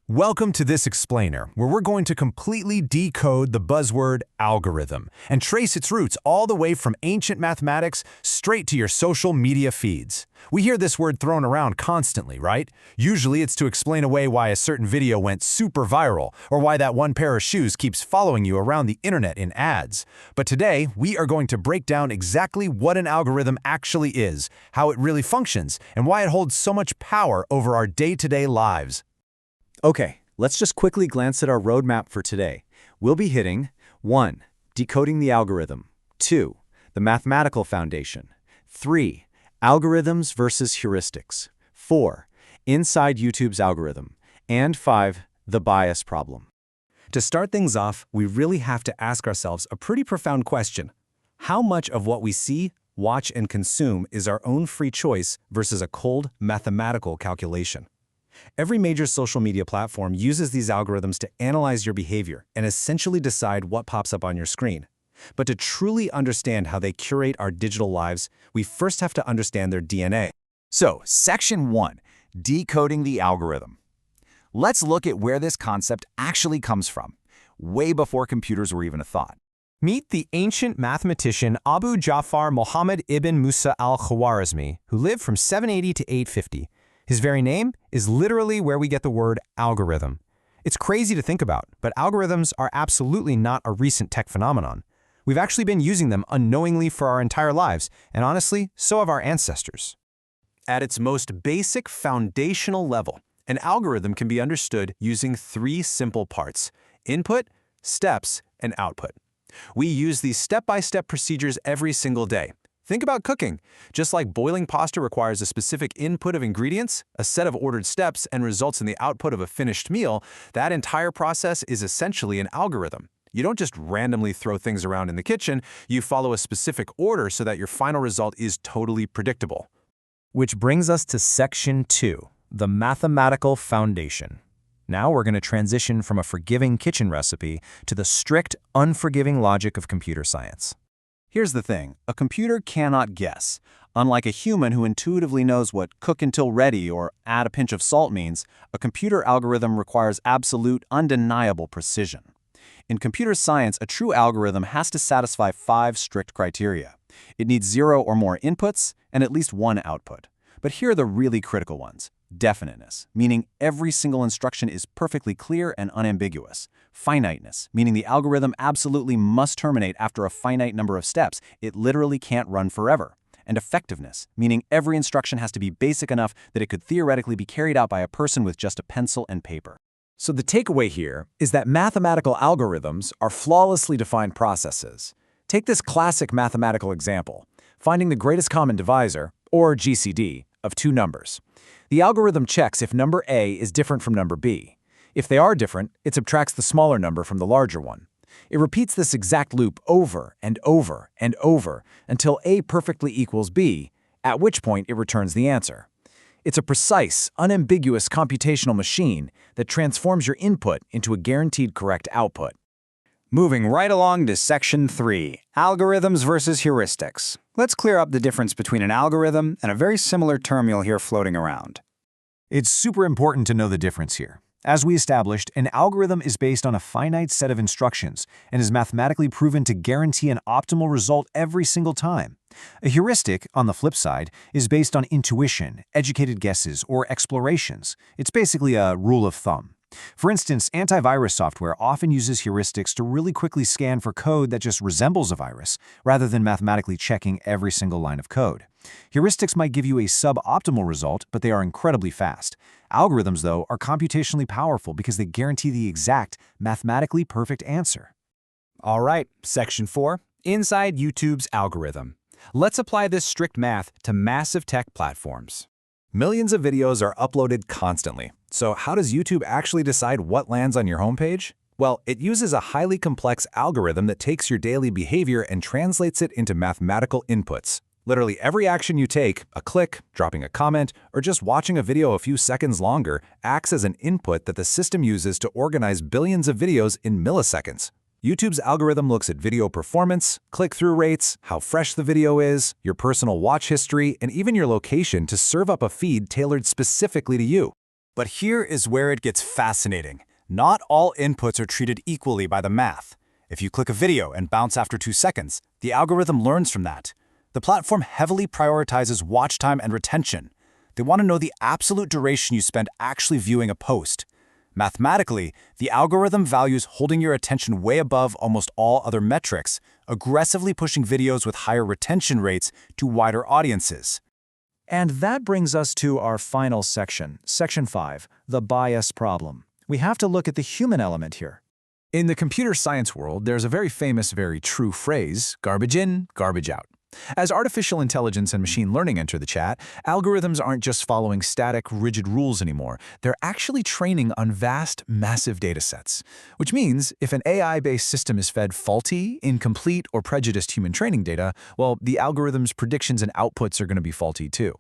Welcome to this explainer, where we're going to completely decode the buzzword algorithm and trace its roots all the way from ancient mathematics straight to your social media feeds. We hear this word thrown around constantly, right? Usually it's to explain away why a certain video went super viral or why that one pair of shoes keeps following you around the internet in ads. But today, we are going to break down exactly what an algorithm actually is, how it really functions, and why it holds so much power over our day-to-day lives. Okay, let's just quickly glance at our roadmap for today. We'll be hitting 1. Decoding the algorithm. 2. The mathematical foundation. 3. Algorithms versus heuristics. 4. Inside YouTube's algorithm. And 5. The bias problem. To start things off, we really have to ask ourselves a pretty profound question. How much of what we see, watch, and consume is our own free choice versus a cold mathematical calculation? Every major social media platform uses these algorithms to analyze your behavior and essentially decide what pops up on your screen. But to truly understand how they curate our digital lives, we first have to understand their DNA. So, Section 1, Decoding the Algorithm. Let's look at where this concept actually comes from, way before computers were even a thought. Meet the ancient mathematician Abu Ja'far Muhammad ibn Musa al-Khwarizmi, who lived from 780 to 850. His very name is literally where we get the word algorithm. It's crazy to think about, but algorithms are absolutely not a recent tech phenomenon. We've actually been using them unknowingly for our entire lives, and honestly, so have our ancestors. At its most basic foundational level, an algorithm can be understood using 3 simple parts: input, steps, and output. We use these step-by-step procedures every single day. Think about cooking. Just like boiling pasta requires a specific input of ingredients, a set of ordered steps, and results in the output of a finished meal, that entire process is essentially an algorithm. You don't just randomly throw things around in the kitchen, you follow a specific order so that your final result is totally predictable. Which brings us to Section 2, the mathematical foundation. Now we're going to transition from a forgiving kitchen recipe to the strict, unforgiving logic of computer science. Here's the thing, a computer cannot guess. Unlike a human who intuitively knows what cook until ready or add a pinch of salt means, a computer algorithm requires absolute, undeniable precision. In computer science, a true algorithm has to satisfy 5 strict criteria. It needs 0 or more inputs and at least 1 output. But here are the really critical ones. Definiteness, meaning every single instruction is perfectly clear and unambiguous. Finiteness, meaning the algorithm absolutely must terminate after a finite number of steps. It literally can't run forever. And effectiveness, meaning every instruction has to be basic enough that it could theoretically be carried out by a person with just a pencil and paper. So the takeaway here is that mathematical algorithms are flawlessly defined processes. Take this classic mathematical example, finding the greatest common divisor, or GCD, of 2 numbers. The algorithm checks if number A is different from number B. If they are different, it subtracts the smaller number from the larger one. It repeats this exact loop over and over and over until A perfectly equals B, at which point it returns the answer. It's a precise, unambiguous computational machine that transforms your input into a guaranteed correct output. Moving right along to Section 3, Algorithms versus Heuristics. Let's clear up the difference between an algorithm and a very similar term you'll hear floating around. It's super important to know the difference here. As we established, an algorithm is based on a finite set of instructions and is mathematically proven to guarantee an optimal result every single time. A heuristic, on the flip side, is based on intuition, educated guesses, or explorations. It's basically a rule of thumb. For instance, antivirus software often uses heuristics to really quickly scan for code that just resembles a virus, rather than mathematically checking every single line of code. Heuristics might give you a suboptimal result, but they are incredibly fast. Algorithms, though, are computationally powerful because they guarantee the exact, mathematically perfect answer. All right, Section 4, Inside YouTube's algorithm. Let's apply this strict math to massive tech platforms. Millions of videos are uploaded constantly. So how does YouTube actually decide what lands on your homepage? Well, it uses a highly complex algorithm that takes your daily behavior and translates it into mathematical inputs. Literally every action you take, a click, dropping a comment, or just watching a video a few seconds longer, acts as an input that the system uses to organize billions of videos in milliseconds. YouTube's algorithm looks at video performance, click-through rates, how fresh the video is, your personal watch history, and even your location to serve up a feed tailored specifically to you. But here is where it gets fascinating. Not all inputs are treated equally by the math. If you click a video and bounce after 2 seconds, the algorithm learns from that. The platform heavily prioritizes watch time and retention. They want to know the absolute duration you spend actually viewing a post. Mathematically, the algorithm values holding your attention way above almost all other metrics, aggressively pushing videos with higher retention rates to wider audiences. And that brings us to our final section, Section 5, the bias problem. We have to look at the human element here. In the computer science world, there's a very famous, very true phrase, garbage in, garbage out. As artificial intelligence and machine learning enter the chat, algorithms aren't just following static, rigid rules anymore. They're actually training on vast, massive datasets. Which means if an AI-based system is fed faulty, incomplete, or prejudiced human training data, well, the algorithm's predictions and outputs are going to be faulty too.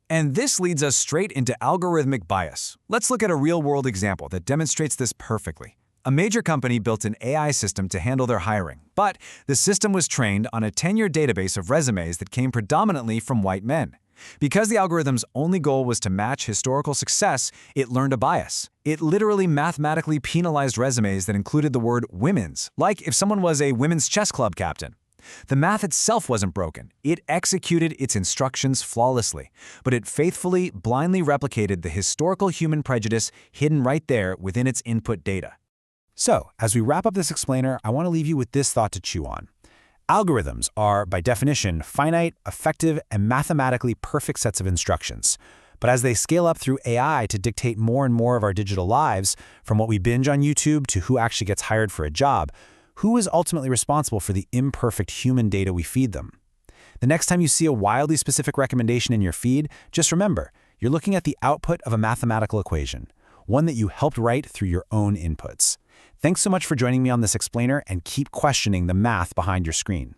And this leads us straight into algorithmic bias. Let's look at a real-world example that demonstrates this perfectly. A major company built an AI system to handle their hiring, but the system was trained on a 10-year database of resumes that came predominantly from white men. Because the algorithm's only goal was to match historical success, it learned a bias. It literally mathematically penalized resumes that included the word women's, like if someone was a women's chess club captain. The math itself wasn't broken. It executed its instructions flawlessly, but it faithfully, blindly replicated the historical human prejudice hidden right there within its input data. So, as we wrap up this explainer, I want to leave you with this thought to chew on. Algorithms are, by definition, finite, effective, and mathematically perfect sets of instructions. But as they scale up through AI to dictate more and more of our digital lives, from what we binge on YouTube to who actually gets hired for a job, who is ultimately responsible for the imperfect human data we feed them? The next time you see a wildly specific recommendation in your feed, just remember, you're looking at the output of a mathematical equation, one that you helped write through your own inputs. Thanks so much for joining me on this explainer, and keep questioning the math behind your screen.